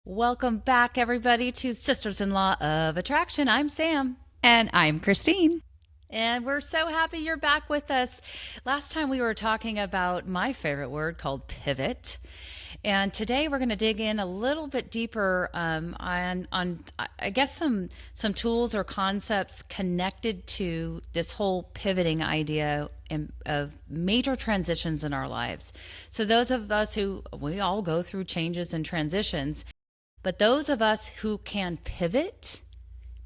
Welcome back, everybody, to Sisters-in-Law of Attraction. I'm Sam. And I'm Christine. And we're so happy you're back with us. Last time we were talking about my favorite word called pivot. And today we're going to dig in a little bit deeper on I guess some tools or concepts connected to this whole pivoting idea of major transitions in our lives. So those of us we all go through changes and transitions, but those of us who can pivot,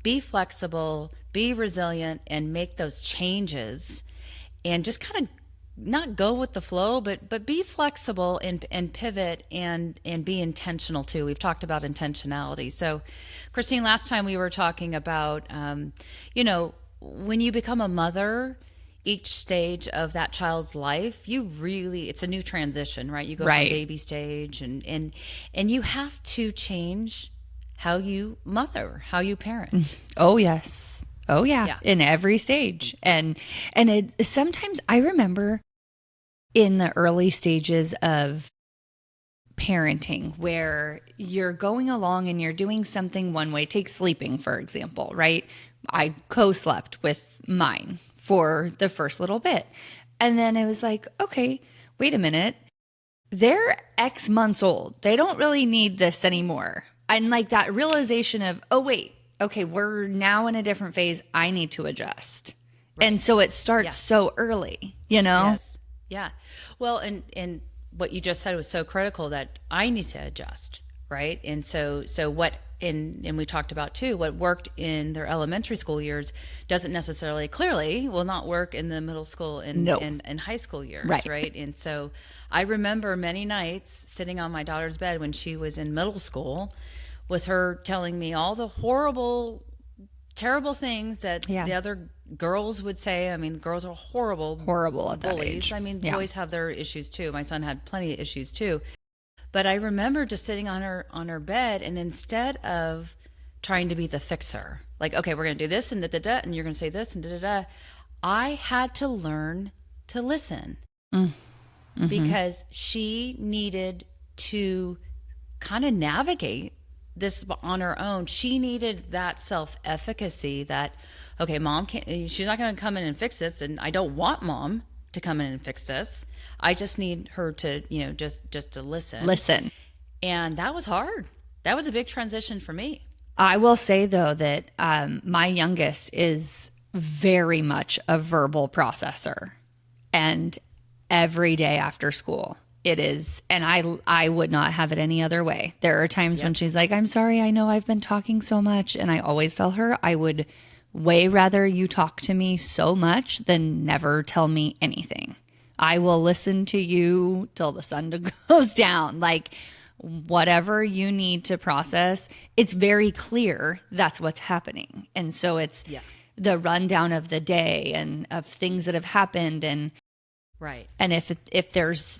be flexible, be resilient, and make those changes and just kind of not go with the flow, but be flexible and pivot and be intentional too. We've talked about intentionality. So, Christine, last time we were talking about, when you become a mother, each stage of that child's life, it's a new transition, right? You go from Right. baby stage and you have to change how you mother, how you parent. Oh, yes. Oh, yeah. Yeah. In every stage. And it sometimes I remember in the early stages of parenting where you're going along and you're doing something one way. Take sleeping, for example, right? I co-slept with mine for the first little bit. And then it was like, okay, wait a minute. They're X months old. They don't really need this anymore. And like that realization of, oh, wait, okay, we're now in a different phase. I need to adjust. Right. And so it starts Yeah. so early, you know? Yes. Yeah. Well, and what you just said was so critical that I need to adjust, right? And so what and we talked about too, what worked in their elementary school years doesn't necessarily clearly will not work in the middle school and No. and high school years, Right. right? And so I remember many nights sitting on my daughter's bed when she was in middle school with her telling me all the horrible, terrible things that Yeah. the other girls would say. I mean, girls are horrible Horrible at that bullies. age. I mean, Yeah. boys have their issues too. My son had plenty of issues too. But I remember just sitting on her bed, and instead of trying to be the fixer, like, okay, we're going to do this and da da da, and you're going to say this and da da da, I had to learn to listen because she needed to kind of navigate this on her own. She needed that self-efficacy that, okay, mom can't, she's not going to come in and fix this, and I don't want mom to come in and fix this. I just need her to, just to listen. Listen. And that was hard. That was a big transition for me. I will say though that my youngest is very much a verbal processor, and every day after school it is, and I would not have it any other way. There are times when she's like, I'm sorry, I know I've been talking so much, and I always tell her I would way rather you talk to me so much than never tell me anything. I will listen to you till the sun goes down. Like, whatever you need to process, it's very clear that's what's happening. And so it's the rundown of the day and of things that have happened. And Right. and if there's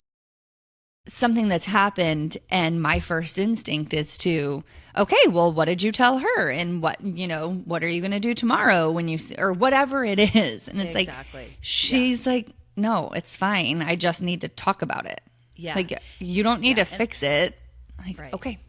something that's happened and my first instinct is to, okay, well, what did you tell her? And what are you going to do tomorrow when or whatever it is. And it's Exactly. like, she's like, no, it's fine. I just need to talk about it. Yeah. Like, you don't need to fix it. Like, Right. okay,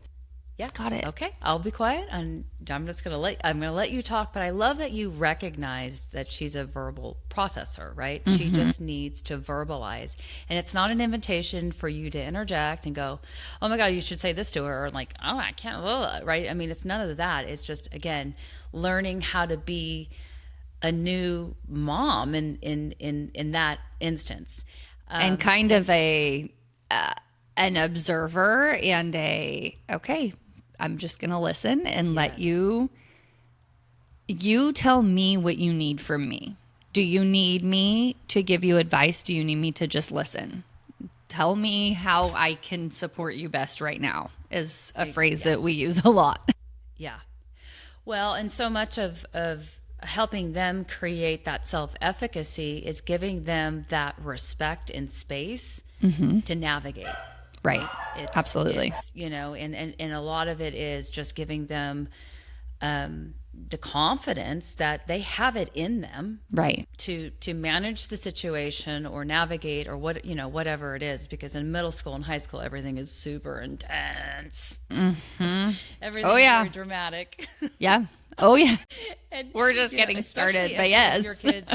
Yeah. got it. Okay. I'll be quiet, and I'm going to let you talk, but I love that you recognize that she's a verbal processor, right? She just needs to verbalize. And it's not an invitation for you to interject and go, "Oh my God, you should say this to her," or like, "Oh, I can't," right? I mean, it's none of that. It's just, again, learning how to be a new mom in that instance. And kind of an observer and okay, I'm just going to listen and let you tell me what you need from me. Do you need me to give you advice? Do you need me to just listen? Tell me how I can support you best right now is a phrase that we use a lot. Yeah. Well, and so much of helping them create that self-efficacy is giving them that respect and space to navigate. Right. Absolutely. It's, and a lot of it is just giving them the confidence that they have it in them, right, to manage the situation or navigate or whatever it is, because in middle school and high school everything is super intense. everything's Oh, yeah. very dramatic. Yeah. Oh, yeah. And, We're just you know, getting especially started, if but yes. your kids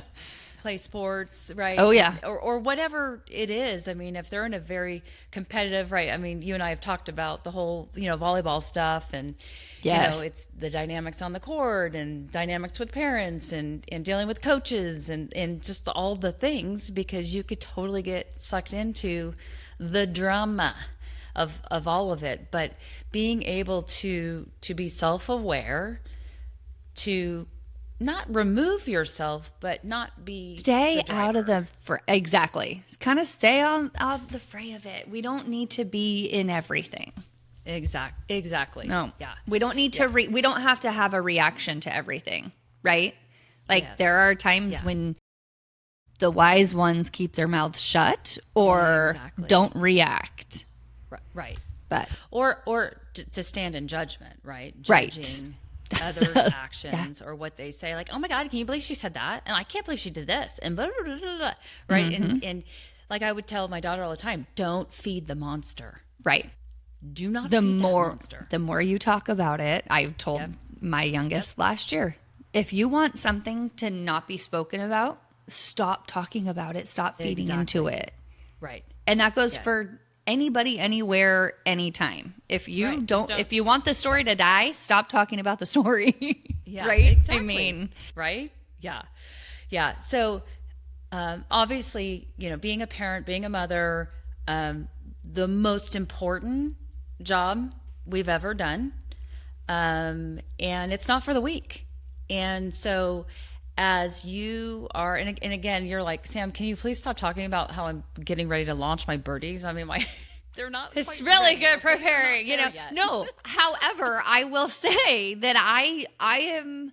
play sports, right? Oh, yeah. Or whatever it is. I mean, if they're in a very competitive, right? I mean, you and I have talked about the whole, volleyball stuff, and Yes. it's the dynamics on the court and dynamics with parents and dealing with coaches and just all the things, because you could totally get sucked into the drama of all of it. But being able to be self-aware, to not remove yourself, but not be Stay the out of driver. exactly. Kind of stay out of the fray of it. We don't need to be in everything. Exactly. No. Yeah. We don't need to we don't have to have a reaction to everything, right? Like Yes. there are times Yeah. when the wise ones keep their mouths shut or Exactly. don't react. Right. But Or to stand in judgment, right? Right. Judging That's others' the- actions or what they say, like, oh my God, can you believe she said that? And I can't believe she did this. And blah, blah, blah, blah, blah. Right. And like I would tell my daughter all the time, don't feed the monster. right. Do not The feed that more monster. the more you talk about it, I told Yep. my youngest last year, if you want something to not be spoken about, stop talking about it, stop feeding into it. Right. And that goes Yeah. for anybody, anywhere, anytime. If you Right, just don't- if you want the story to die, stop talking about the story. Yeah, right? exactly. I mean, right? Yeah. Yeah. So obviously, being a parent, being a mother, the most important job we've ever done. And it's not for the weak. And so as you are, and again, you're like, Sam, can you please stop talking about how I'm getting ready to launch my birdies? I mean, they're not. it's quite really ready, good okay? They're not preparing, there yet. No, however, I will say that I am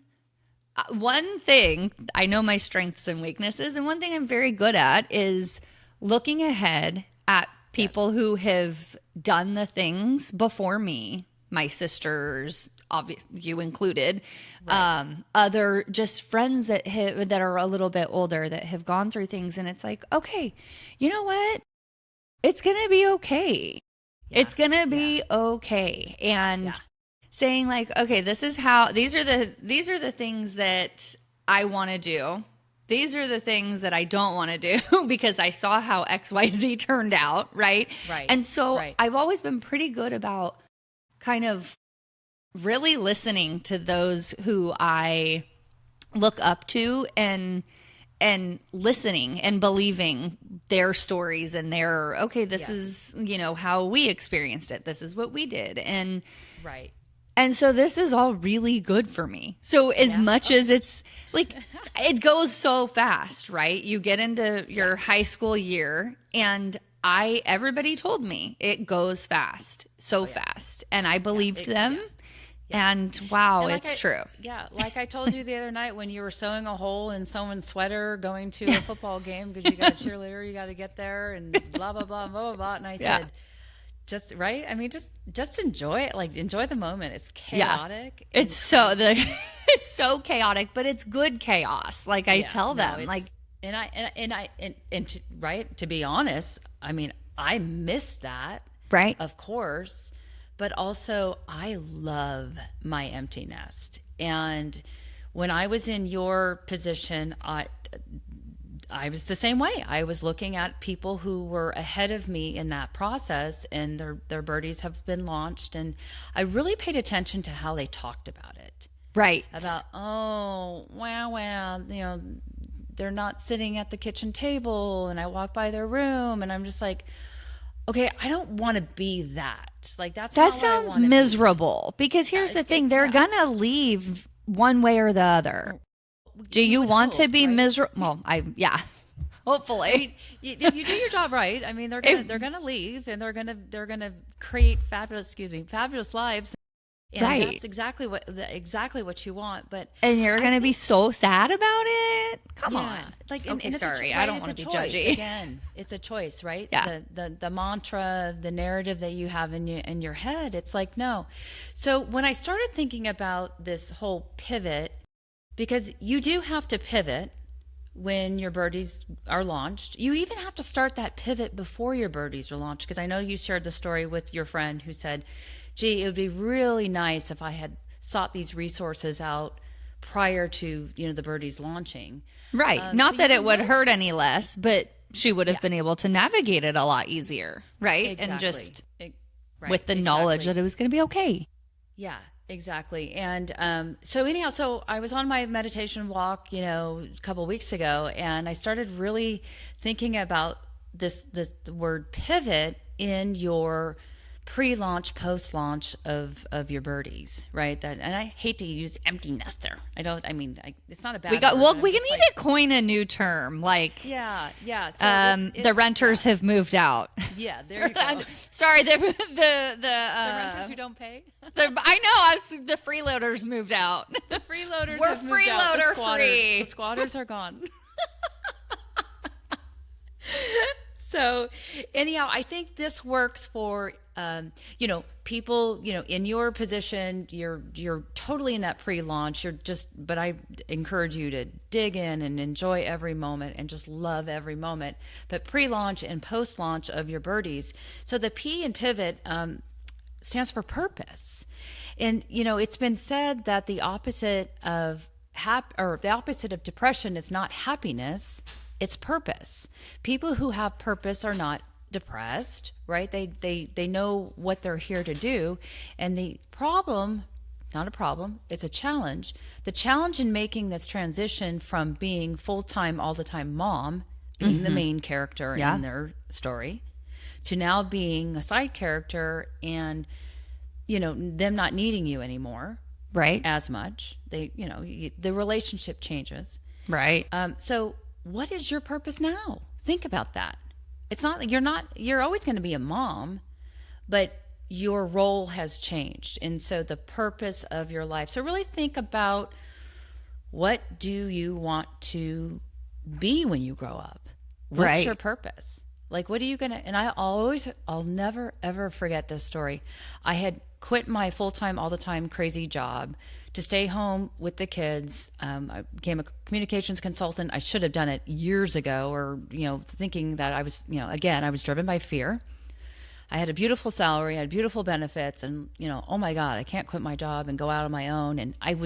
one thing, I know my strengths and weaknesses, and one thing I'm very good at is looking ahead at people who have done the things before me, my sisters, you included, other just friends that are a little bit older that have gone through things, and it's like, okay, you know what? It's gonna be okay. Yeah. It's gonna be okay, and Yeah. saying like, okay, these are the things that I want to do. These are the things that I don't want to do because I saw how XYZ turned out, right? Right. And so Right. I've always been pretty good about kind of really listening to those who I look up to and listening and believing their stories and their, okay, this is, how we experienced it. This is what we did. Right. And so this is all really good for me. So as much as it's like, it goes so fast, right? You get into your high school year and everybody told me it goes fast, fast. And I believed them. And wow, And like it's true. Yeah, like I told you the other night when you were sewing a hole in someone's sweater going to a football game because you got a cheerleader, you got to get there and blah, blah, blah, blah, blah, blah. And I said, just, right? I mean, just enjoy it. Like, enjoy the moment. It's chaotic. Yeah. It's so chaotic, but it's good chaos. Like I tell them, like, right, to be honest, I mean, I miss that. right. Of course, but also I love my empty nest. And when I was in your position, I was the same way. I was looking at people who were ahead of me in that process, and their birdies have been launched, and I really paid attention to how they talked about it. Right. About, oh, wow, they're not sitting at the kitchen table, and I walk by their room and I'm just like, okay, I don't want to be that. Like that sounds miserable because here's the thing, they're gonna leave one way or the other. Do you want to be miserable? Well, hopefully. If you do your job right, I mean, they're gonna leave, and they're gonna create fabulous lives. And right. That's exactly what you want. But and you're gonna be so sad about it. Come on. Like, okay, and sorry, right? I don't want to be choice. judgy. Again, it's a choice, right? Yeah. The mantra, the narrative that you have in your head, it's like no. So when I started thinking about this whole pivot, because you do have to pivot when your birdies are launched. You even have to start that pivot before your birdies are launched. Because I know you shared the story with your friend who said gee, it would be really nice if I had sought these resources out prior to, the birdies launching. Right. Not So that you it can would really hurt any less, but she would have been able to navigate it a lot easier, right? exactly. And just Right, with the knowledge exactly. that it was going to be okay. Yeah, exactly. And so anyhow, so I was on my meditation walk, a couple weeks ago, and I started really thinking about this word pivot in your pre-launch, post-launch of your birdies, right? That, and I hate to use empty nester. It's not a bad word, but I'm We just need like, to coin a new term. Like, yeah. So the renters have moved out. yeah, there you go. Sorry, the Renters who don't pay. I know, the freeloaders moved out. The freeloaders We're have moved out. freeloader The squatters, free. The squatters are gone. So anyhow, I think this works for people, in your position. You're totally in that pre-launch. But I encourage you to dig in and enjoy every moment and just love every moment. But pre-launch and post-launch of your birdies. So the P in pivot stands for purpose, and it's been said that the opposite of depression is not happiness. It's purpose. People who have purpose are not depressed, right? They know what they're here to do. And the problem, not a problem, it's a challenge. The challenge in making this transition from being full-time, all the time mom, being the main character in their story, to now being a side character and, them not needing you anymore. Right. As much. The relationship changes. Right. So what is your purpose now? Think about that. It's not, you're always going to be a mom, but your role has changed. And so the purpose of your life. So really think about, what do you want to be when you grow up? What's your purpose? Like, what are you going to, and I'll never, ever forget this story. I had quit my full-time, all the time crazy job to stay home with the kids. I became a communications consultant. I should have done it years ago, or, thinking that I was, again, I was driven by fear. I had a beautiful salary, I had beautiful benefits, and, oh my God, I can't quit my job and go out on my own. And I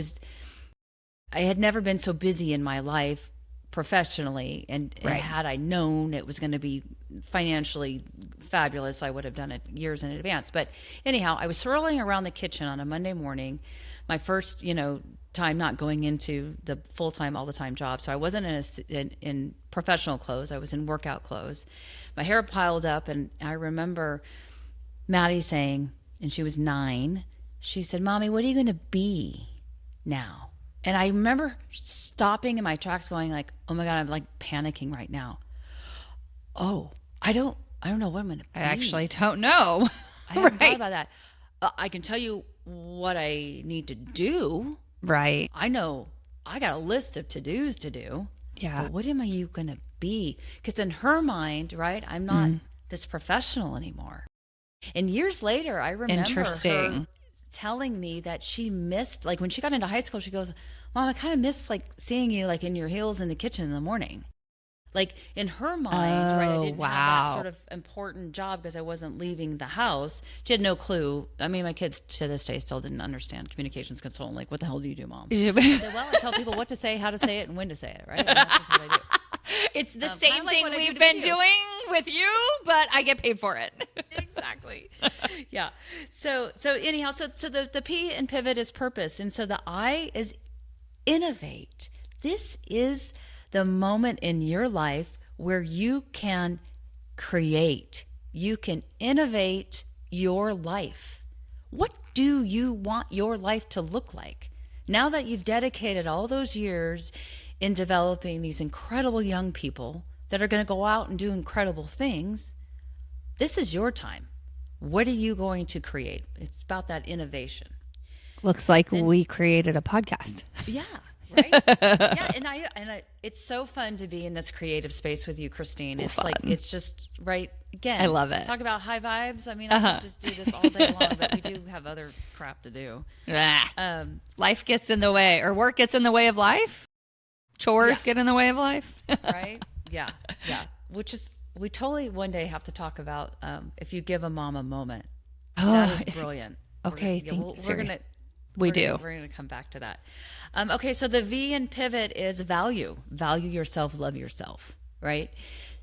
had never been so busy in my life professionally, and had I known it was going to be financially fabulous, I would have done it years in advance. But anyhow, I was swirling around the kitchen on a Monday morning, my first, time not going into the full-time, all-the-time job. So I wasn't in professional clothes. I was in workout clothes. My hair piled up, and I remember Maddie saying, and she was 9, she said, "Mommy, what are you going to be now?" And I remember stopping in my tracks going like, oh my God, I'm like panicking right now. Oh, I don't know what I'm going to be. I actually don't know. I haven't thought about that. I can tell you what I need to do. Right. I know I got a list of to-dos to do. Yeah. But what am I going to be? Because in her mind, right, I'm not this professional anymore. And years later, I remember her telling me that she missed, like when she got into high school, she goes, "Mom, I kind of miss like seeing you like in your heels in the kitchen in the morning." Like in her mind, right, I didn't have that sort of important job because I wasn't leaving the house. She had no clue. I mean, my kids to this day still didn't understand communications consultant. Like, what the hell do you do, Mom? I said, well, I tell people what to say, how to say it, and when to say it, right? And that's just what I do. It's the same thing we've been doing with you, but I get paid for it. Exactly. Yeah. So anyhow, so the P in pivot is purpose. And so the I is innovate. This is the moment in your life where you can create, you can innovate your life. What do you want your life to look like? Now that you've dedicated all those years in developing these incredible young people that are going to go out and do incredible things, this is your time. What are you going to create? It's about that innovation. Looks like we created a podcast. Yeah. Right? Yeah, and I it's so fun to be in this creative space with you, Christine. It's like, it's just right again. I love it. Talk about high vibes. I mean, I could just do this all day long, but we do have other crap to do. Life gets in the way, or work gets in the way of life. Chores get in the way of life. Right? Yeah. Which is, we totally one day have to talk about if you give a mom a moment. That is brilliant. Okay, we do. We're gonna come back to that. Okay, so the V in pivot is value. Value yourself, love yourself, right?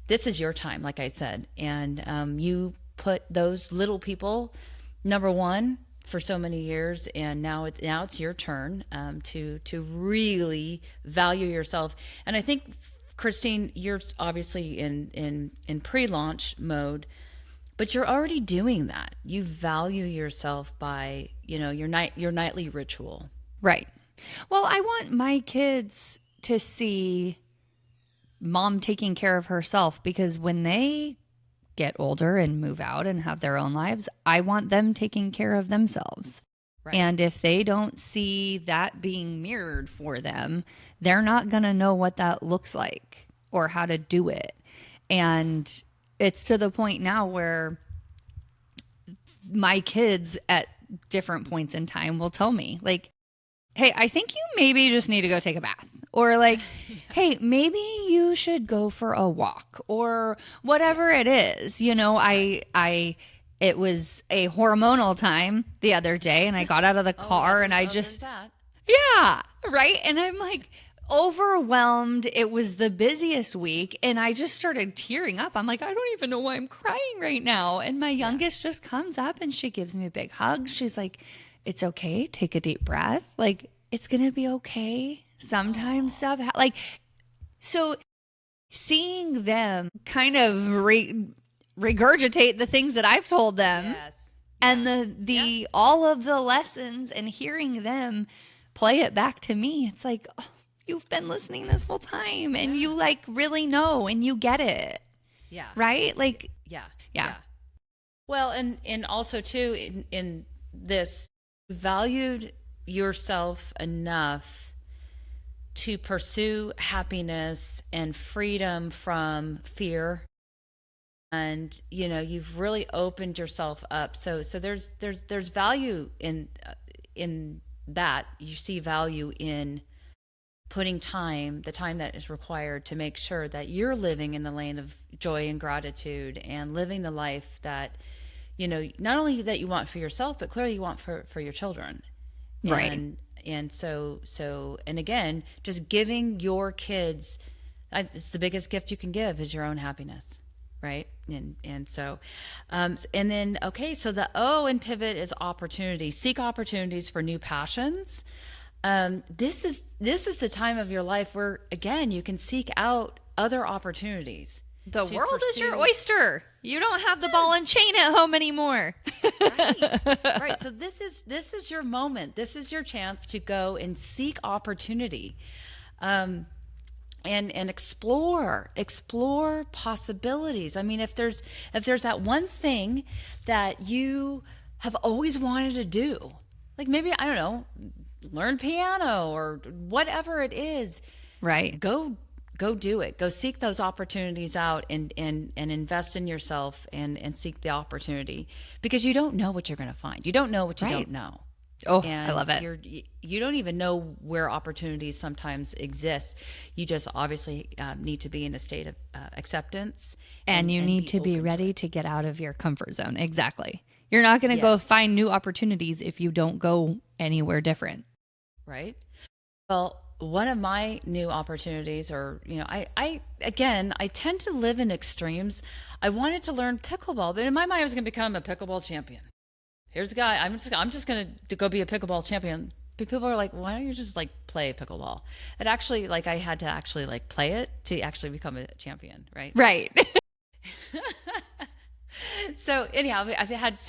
This is your time, like I said, and you put those little people number one for so many years, and now it's your turn to really value yourself. And I think, Christine, you're obviously in pre-launch mode, but you're already doing that. You value yourself by, your nightly ritual. Right. Well, I want my kids to see mom taking care of herself, because when they get older and move out and have their own lives, I want them taking care of themselves. Right. And if they don't see that being mirrored for them, they're not going to know what that looks like or how to do it. And it's to the point now where my kids at different points in time will tell me, like, hey, I think you maybe just need to go take a bath. Or like, hey, maybe you should go for a walk, or whatever it is. It was a hormonal time the other day, and I got out of the car and I just, yeah, right. And I'm like overwhelmed. It was the busiest week, and I just started tearing up. I'm like, I don't even know why I'm crying right now. And my youngest just comes up and she gives me a big hug. She's like, it's okay. Take a deep breath. Like, it's going to be okay. Sometimes stuff so seeing them kind of regurgitate the things that I've told them, and the all of the lessons, and hearing them play it back to me, it's like, oh, you've been listening this whole time, and you like really know, and you get it. Yeah. Right? Like, yeah. Well, and also too, in this, valued yourself enough to pursue happiness and freedom from fear. And, you've really opened yourself up. So there's value in that. You see value in putting the time that is required to make sure that you're living in the lane of joy and gratitude, and living the life that, not only that you want for yourself, but clearly you want for your children. Right. And so, and again, just giving your kids, it's the biggest gift you can give, is your own happiness. Right. And so, and then, okay. So the O in pivot is opportunity. Seek opportunities for new passions. This is the time of your life where, again, you can seek out other opportunities. The world is your oyster. You don't have the ball and chain at home anymore. Right. So this is your moment. This is your chance to go and seek opportunity, and explore possibilities. I mean, if there's that one thing that you have always wanted to do, like maybe, I don't know, learn piano or whatever it is, right? Go do it. Go seek those opportunities out, and invest in yourself, and seek the opportunity, because you don't know what you're going to find. You don't know what you don't know. Oh, and I love it. You don't even know where opportunities sometimes exist. You just obviously need to be in a state of acceptance. And you need to be ready to get out of your comfort zone. Exactly. You're not going to go find new opportunities if you don't go anywhere different. Right. Well, one of my new opportunities, or, I tend to live in extremes. I wanted to learn pickleball, but in my mind, I was going to become a pickleball champion. Here's a guy, I'm just going to go be a pickleball champion. But people are like, why don't you just play pickleball? It actually, I had to actually play it to actually become a champion. Right. Right. So anyhow, I've had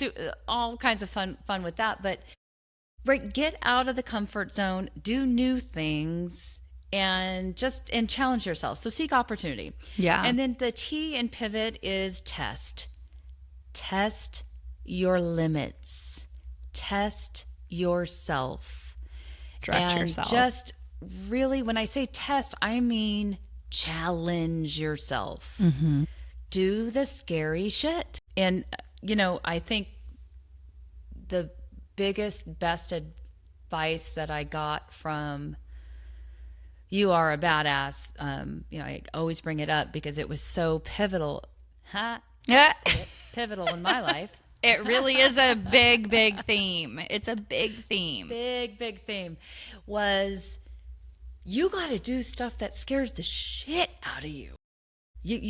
all kinds of fun with that, but right, get out of the comfort zone, do new things, and challenge yourself. So seek opportunity. Yeah. And then the T in pivot is test. Test your limits. Test yourself. Stretch yourself. Just really, when I say test, I mean challenge yourself. Mm-hmm. Do the scary shit. And, I think the biggest, best advice that I got from You Are a Badass, I always bring it up because it was so pivotal. Yeah. Pivotal in my life. It really is a big, big theme. It's a big theme. Big theme was you got to do stuff that scares the shit out of you.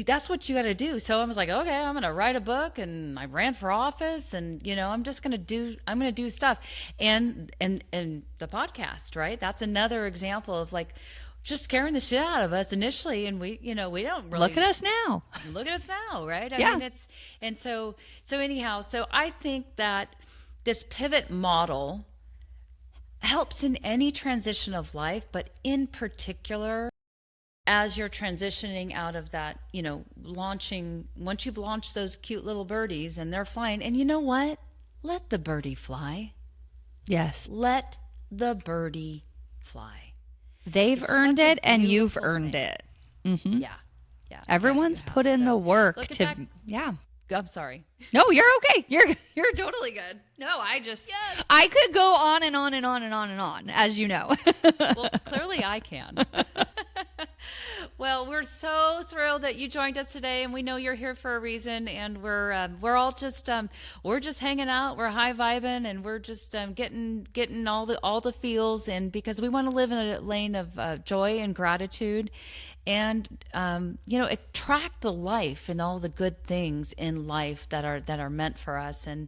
That's what you got to do. So I was like, okay, I'm going to write a book, and I ran for office, and I'm going to do stuff. And the podcast, right? That's another example of like just scaring the shit out of us initially. And we don't really Look at us now. Look at us now, right? I Yeah. mean, so anyhow, so I think that this pivot model helps in any transition of life, but in particular, as you're transitioning out of that, launching, once you've launched those cute little birdies and they're flying, and you know what? Let the birdie fly. Yes. Let the birdie fly. They've earned it, and you've earned it. Mm-hmm. Yeah. Yeah. Everyone's put in the work to, back. yeah. I'm sorry. No, you're okay. You're totally good. No, I could go on and on and on and on and on, as you know. Well, clearly I can. Well, we're so thrilled that you joined us today, and we know you're here for a reason. And we're all just we're just hanging out, we're high vibing, and we're just getting all the feels, and because we want to live in a lane of joy and gratitude, and attract the life and all the good things in life that are meant for us, and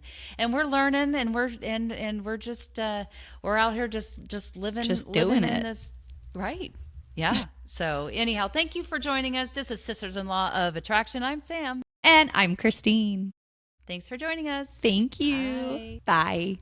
we're learning, and we're just we're out here just living, doing in it. this, right? Yeah. So anyhow, thank you for joining us. This is Sisters-in-Law of Attraction. I'm Sam. And I'm Christine. Thanks for joining us. Thank you. Bye. Bye.